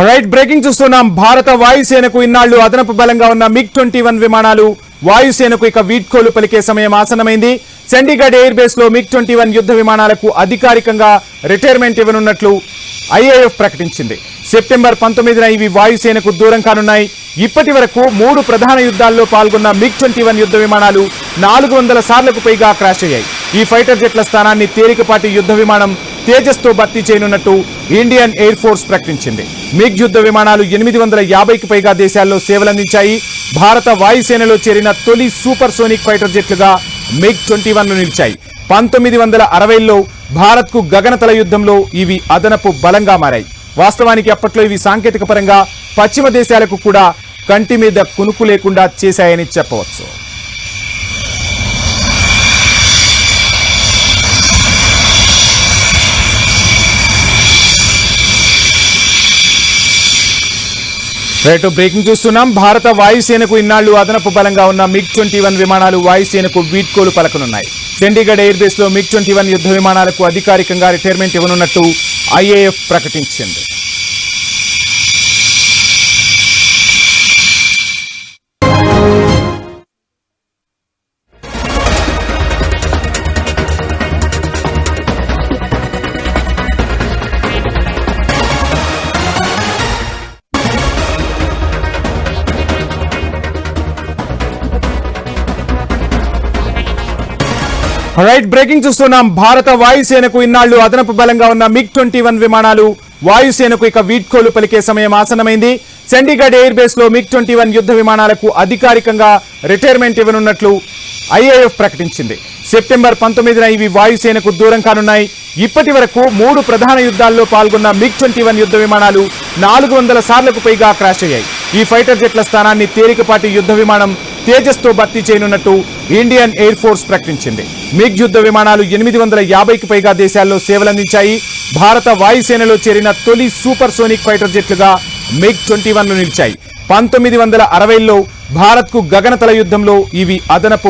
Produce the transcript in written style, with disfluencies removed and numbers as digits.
Right breaking చూస్తున్నాం. భారత వాయుసేనకు ఇన్నాళ్లు అదనపు బలంగా ఉన్న MiG-21 విమానాలు వాయుసేనకు ఇక వీడ్కోలు పలికే సమయం ఆసన్నమైంది. చండీగఢ్ ఎయిర్ బేస్ లో MiG-21 యుద్ధ విమానాలకు అధికారికంగా రిటైర్మెంట్ ఇవ్వనున్నట్లు IAF ప్రకటించింది. సెప్టెంబర్ 19న ఇవి వాయుసేనకు దూరం కానున్నాయి. ఇప్పటి వరకు 3 ప్రధాన యుద్ధాల్లో పాల్గొన్న MiG-21 యుద్ధ విమానాలు 400 సార్లకు పైగా క్రాష్ అయ్యాయి. ఈ ఫైటర్ జెట్ల స్థానాన్ని తేలికపాటి యుద్ధ విమానం తేజస్ తో భర్తీ చేయనున్నట్టు ఇండియన్ ఎయిర్ ఫోర్స్ ప్రకటించింది. మిగ్ యుద్ధ విమానాలు 850కి పైగా దేశాల్లో సేవలందించాయి. భారత వాయుసేనలో చేరిన తొలి సూపర్ సోనిక్ ఫైటర్ జెట్లుగా MiG-21 నిలిచాయి. 1960లో భారత్ కు గగనతల యుద్ధంలో ఇవి అదనపు బలంగా మారాయి. వాస్తవానికి అప్పట్లో ఇవి సాంకేతిక పరంగా పశ్చిమ దేశాలకు కూడా కంటి మీద కునుకు లేకుండా చేశాయని చెప్పవచ్చు. రైట్ బ్రేకింగ్ చూస్తున్నాం. భారత వాయుసేనకు ఇన్నాళ్లు అదనపు బలంగా ఉన్న MiG-21 విమానాలు వాయుసేనకు వీడ్కోలు పలకనున్నాయి. చండీగఢ్ ఎయిర్ బేస్ లో MiG-21 యుద్ధ విమానాలకు అధికారికంగా రిటైర్మెంట్ ఇవ్వనున్నట్టు IAF ప్రకటించింది. రైట్ బ్రేకింగ్ చూస్తున్నాం. భారత వాయుసేనకు ఇన్నాళ్లు అదనపు బలంగా ఉన్న MiG-21 విమానాలు వాయుసేనకు ఇక వీడ్కోలు పలికే సమయం ఆసన్నమైంది. చండీగఢ్ ఎయిర్ బేస్ లో MiG-21 యుద్ధ విమానాలకు అధికారికంగా రిటైర్మెంట్ ఇవ్వనున్నట్లు IAF ప్రకటించింది. సెప్టెంబర్ 19న ఇవి వాయుసేనకు దూరం కానున్నాయి. ఇప్పటి వరకు 3 ప్రధాన యుద్ధాల్లో పాల్గొన్న MiG-21 యుద్ధ విమానాలు 400 సార్లకు పైగా క్రాష్ అయ్యాయి. ఈ ఫైటర్ జెట్ల స్థానాన్ని తేలికపాటి యుద్ధ విమానం తేజస్ తో భర్తీ చేయనున్నట్టు ఇండియన్ ఎయిర్ ఫోర్స్ ప్రకటించింది. మిగ్ యుద్ధ విమానాలు 850కి పైగా దేశాల్లో సేవలందించాయి. భారత వాయుసేనలో చేరిన తొలి సూపర్ సోనిక్ ఫైటర్ జెట్లుగా MiG-21 నిలిచాయి. 1960లో భారత్ కు గగనతల యుద్ధంలో ఇవి అదనపు